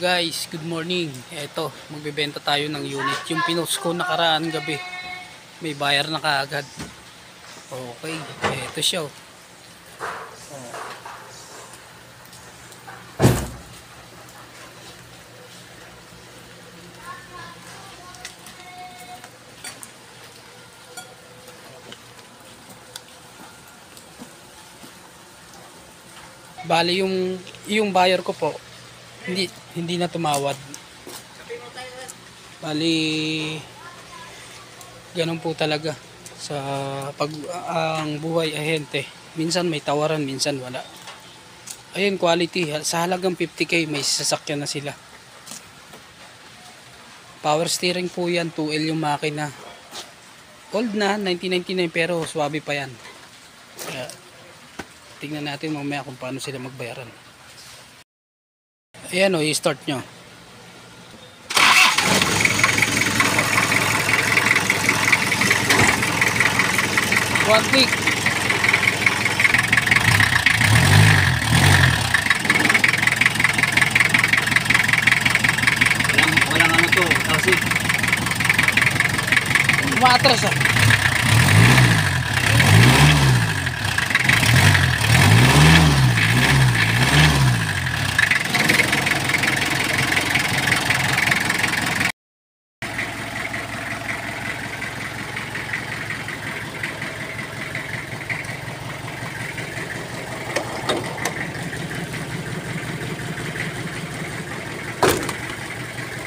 Guys, good morning. Eto, magbebenta tayo ng unit. Yung pinost ko nakaraan gabi, may buyer na kaagad. Okay, eto siya. Bali yung buyer ko po, hindi na tumawad. Bali ganun po talaga sa ang buhay ahente. Minsan may tawaran, minsan wala. Ayun, quality. Sa halagang 50k may sasakyan na sila. Power steering po yan, 2L yung makina. Old na, 1999, pero swabe pa yan. Kaya tingnan natin mamaya kung paano sila magbayaran. Ayan o, i-start nyo. One click. Walang ano to, kasi Umaatras ah.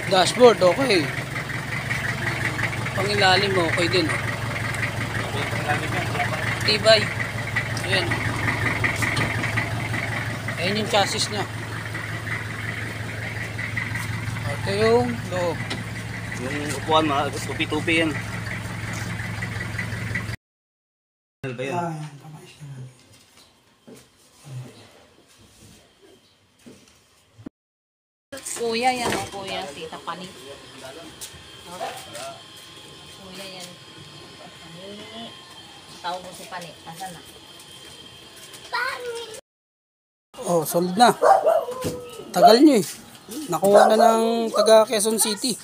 Dashboard, okay. Pangilalim mo, okay din. Tibay. Ayan. Ayan yung chassis niya. Ito yung loob. yung upuan tupi-tupi yan. Ano ba yan? Kuya yan o, kuya, tita Pani. Kuya yan. Pani. Tawag mo si Pani. Asan na? Oh, sold na. Tagal nyo eh. Nakuha na ng taga Quezon City.